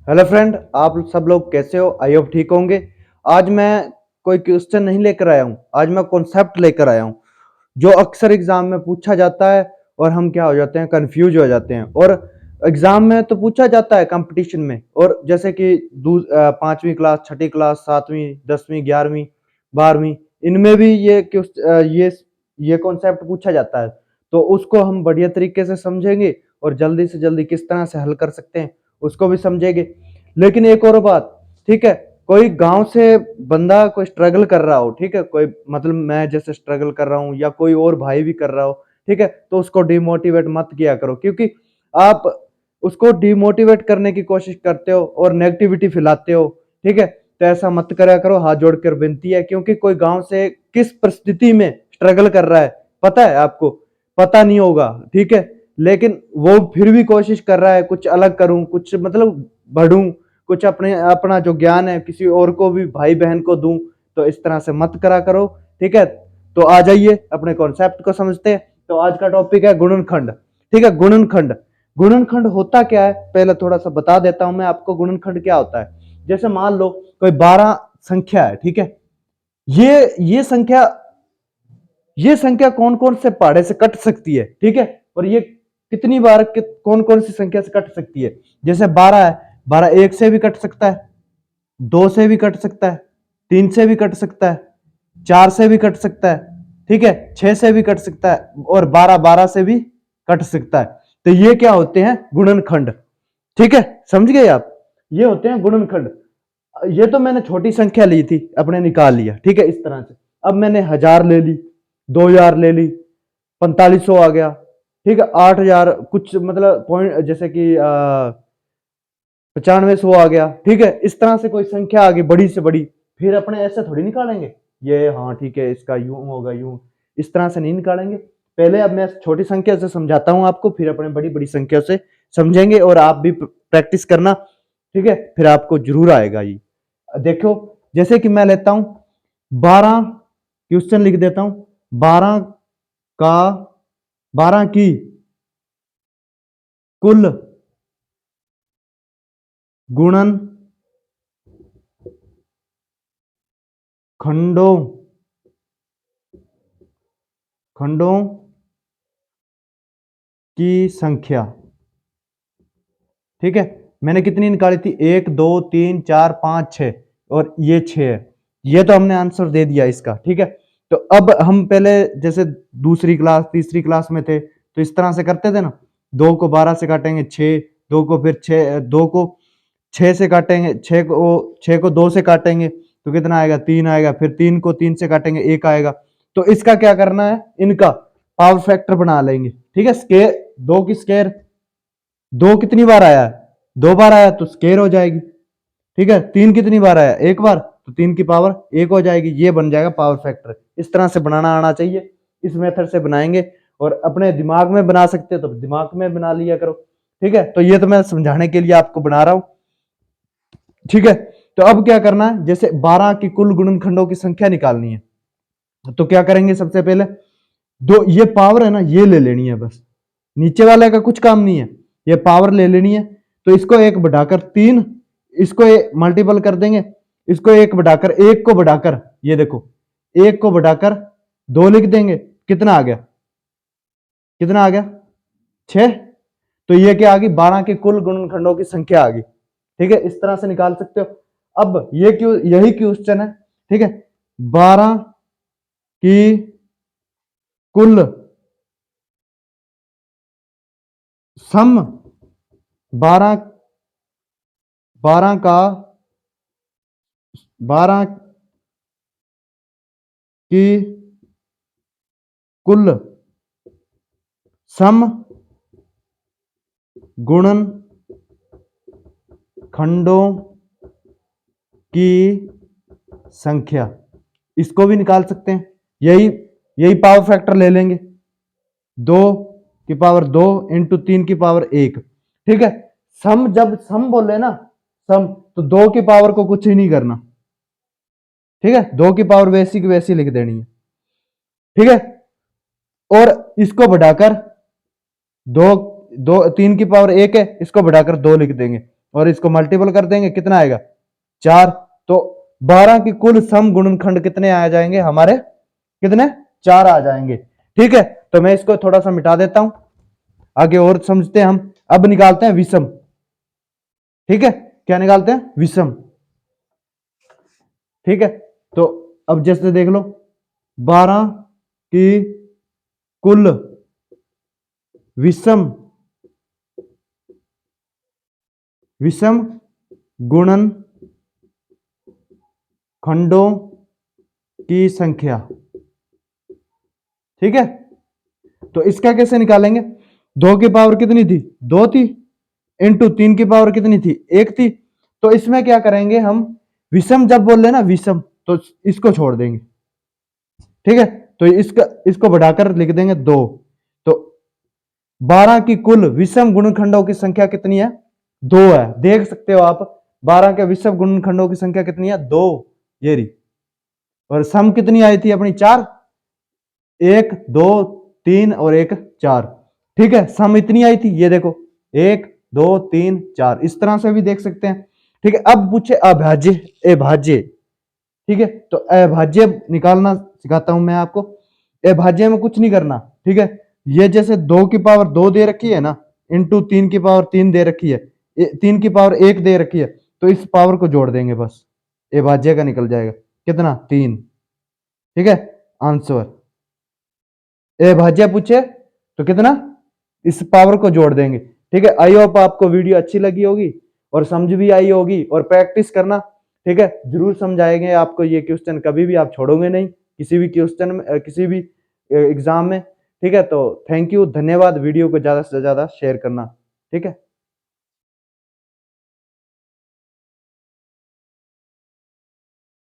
Hello friend, आप सब लोग कैसे हो? आई होप ठीक होंगे। आज मैं कोई क्वेश्चन नहीं लेकर आया हूँ, आज मैं कॉन्सेप्ट लेकर आया हूँ जो अक्सर एग्जाम में पूछा जाता है और हम क्या हो जाते हैं, कंफ्यूज हो जाते हैं। और एग्जाम में तो पूछा जाता है कंपटीशन में, और जैसे कि 5वीं क्लास, 6ठी क्लास, 7वीं, 10वीं, 11वीं, 12वीं, इनमें भी ये कॉन्सेप्ट पूछा जाता है। तो उसको हम बढ़िया तरीके से समझेंगे और जल्दी से जल्दी किस तरह से हल कर सकते हैं उसको भी समझेंगे। लेकिन एक और बात, ठीक है, कोई गांव से बंदा कोई स्ट्रगल कर रहा हो, ठीक है, कोई मतलब मैं जैसे स्ट्रगल कर रहा हूँ या कोई और भाई भी कर रहा हो, ठीक है, तो उसको डिमोटिवेट मत किया करो, क्योंकि आप उसको डिमोटिवेट करने की कोशिश करते हो और नेगेटिविटी फैलाते हो, ठीक है। तो ऐसा मत करा करो, हाथ जोड़कर विनती है, क्योंकि कोई गांव से किस परिस्थिति में स्ट्रगल कर रहा है पता है आपको? पता नहीं होगा, ठीक है, लेकिन वो फिर भी कोशिश कर रहा है कुछ अलग करूं, कुछ मतलब बढ़ूं, कुछ अपने अपना जो ज्ञान है किसी और को भी, भाई बहन को दूं। तो इस तरह से मत करा करो, ठीक है। तो आ जाइए अपने कॉन्सेप्ट को समझते हैं। तो आज का टॉपिक है गुणनखंड, ठीक है। गुणनखंड, गुणनखंड होता क्या है पहले थोड़ा सा बता देता हूं मैं आपको। गुणनखंड क्या होता है? जैसे मान लो कोई 12 संख्या है, ठीक है। ये संख्या, ये संख्या कौन कौन से पहाड़े से कट सकती है, ठीक है। और ये कितनी बार कौन कौन सी संख्या से कट सकती है? जैसे 12 है, 12 एक से भी कट सकता है, दो से भी कट सकता है, तीन से भी कट सकता है, चार से भी कट सकता है, ठीक है, 6 से भी कट सकता है, और 12 12 से भी कट सकता है। तो ये क्या होते हैं? गुणनखंड, ठीक है। समझ गए आप? ये होते हैं गुणनखंड। ये तो मैंने छोटी संख्या ली थी, अपने निकाल लिया, ठीक है, इस तरह से। अब मैंने 1000 ले ली, 2000 ले ली, 4500 आ गया, ठीक है, 8000 कुछ मतलब पॉइंट, जैसे कि 9500 आ गया, ठीक है। इस तरह से कोई संख्या आ गई बड़ी से बड़ी, फिर अपने ऐसे थोड़ी निकालेंगे ये, हाँ ठीक है, इसका यूं होगा, यूं, इस तरह से नहीं निकालेंगे। पहले अब मैं छोटी संख्या से समझाता हूं आपको, फिर अपने बड़ी बड़ी संख्या से समझेंगे, और आप भी प्रैक्टिस करना, ठीक है, फिर आपको जरूर आएगा ये। देखो, जैसे कि मैं लेता हूं 12, क्वेश्चन लिख देता हूं, 12 का 12 की कुल गुणन खंडों खंडों की संख्या, ठीक है। मैंने कितनी निकाली थी? 1 2 3 4 5 6, और ये 6 है। ये तो हमने आंसर दे दिया इसका, ठीक है। तो अब हम पहले जैसे दूसरी क्लास, तीसरी क्लास में थे, तो इस तरह से करते थे ना, 2 को 12 से काटेंगे 6, 2 को फिर 6, 2 को 6 से काटेंगे, 6 को 2 से काटेंगे तो कितना आएगा? 3 आएगा। फिर 3 को 3 से काटेंगे, 1 आएगा। तो इसका क्या करना है? इनका पावर फैक्टर बना लेंगे, ठीक है। स्केयर, 2 की स्केयर, 2 कितनी बार आया है? 2 बार आया तो स्केयर हो जाएगी, ठीक है। 3 कितनी बार आया? 1 बार, तो 3 की पावर 1 हो जाएगी। ये बन जाएगा पावर फैक्टर। इस तरह से बनाना आना चाहिए, इस मेथड से बनाएंगे। और अपने दिमाग में बना सकते हो तो दिमाग में बना लिया करो, ठीक है। तो ये तो मैं समझाने के लिए आपको बना रहा हूं, ठीक है। तो अब क्या करना है? जैसे 12 की कुल गुणनखंडों की संख्या निकालनी है, तो क्या करेंगे? सबसे पहले दो, ये पावर है ना, ये ले लेनी है बस, नीचे वाले का कुछ काम नहीं है, ये पावर ले लेनी है। तो इसको 1 बढ़ाकर 3, इसको मल्टीपल कर देंगे, इसको 1 बढ़ाकर 1 को बढ़ाकर, ये देखो, 1 को बढ़ाकर 2 लिख देंगे। कितना आ गया? कितना आ गया? 6। तो ये क्या आ गई? 12 के कुल गुणनखंडों की संख्या आ गई, ठीक है। इस तरह से निकाल सकते हो। अब ये क्यों, यही क्वेश्चन है, ठीक है। 12 की कुल सम, 12, 12 का 12 की कुल सम गुणन खंडों की संख्या, इसको भी निकाल सकते हैं। यही यही पावर फैक्टर ले लेंगे, 2 की पावर 2 इंटू 3 की पावर 1, ठीक है। सम, जब सम बोले ना, सम, तो 2 की पावर को कुछ ही नहीं करना, ठीक है। 2 की पावर वैसी की वैसी लिख देनी है, ठीक है। और इसको बढ़ाकर 2, 2, 3 की पावर 1 है, इसको बढ़ाकर 2 लिख देंगे, और इसको मल्टीपल कर देंगे, कितना आएगा 4। तो 12 की कुल सम गुणनखंड कितने आ जाएंगे हमारे, कितने 4 आ जाएंगे। ठीक है, तो मैं इसको थोड़ा सा मिटा देता हूं, आगे और समझते हैं हम। अब निकालते हैं विषम। ठीक है, क्या निकालते हैं, विषम। ठीक है, तो अब जैसे देख लो 12 की कुल विषम विषम गुणन खंडों की संख्या। ठीक है, तो इसका कैसे निकालेंगे, 2 की पावर कितनी थी, 2 थी, इंटू 3 की पावर कितनी थी, 1 थी। तो इसमें क्या करेंगे हम, विषम जब बोल रहे ना विषम, तो इसको छोड़ देंगे। ठीक है, तो इसको बढ़ाकर लिख देंगे 2। तो 12 की कुल विषम गुणनखंडों की संख्या कितनी है, 2 है। देख सकते हो आप, 12 के विषम गुणनखंडों की संख्या कितनी है, 2, ये रही। और सम कितनी आई थी अपनी, 4, 1 2 3 और 1 4। ठीक है, सम इतनी आई थी, ये देखो 1 2 3 4, इस तरह से भी देख सकते हैं। ठीक है, अब पूछे अभाज्य अभाज्य। ठीक है, तो अभाज्य निकालना सिखाता हूं मैं आपको। अभाज्य में कुछ नहीं करना। ठीक है, ये जैसे 2 की पावर 2 दे रखी है ना, इंटू 3 की पावर 3 दे रखी है, 3 की पावर 1 दे रखी है, तो इस पावर को जोड़ देंगे बस, अभाज्य का निकल जाएगा कितना, 3। ठीक है, आंसर। अभाज्य पूछे तो कितना, इस पावर को जोड़ देंगे। ठीक है, आई होप आपको वीडियो अच्छी लगी होगी और समझ भी आई होगी, और प्रैक्टिस करना। ठीक है, जरूर समझाएंगे आपको ये क्वेश्चन, कभी भी आप छोड़ोगे नहीं किसी भी क्वेश्चन में, किसी भी एग्जाम में। ठीक है, तो थैंक यू, धन्यवाद। वीडियो को ज्यादा से ज्यादा शेयर करना। ठीक है।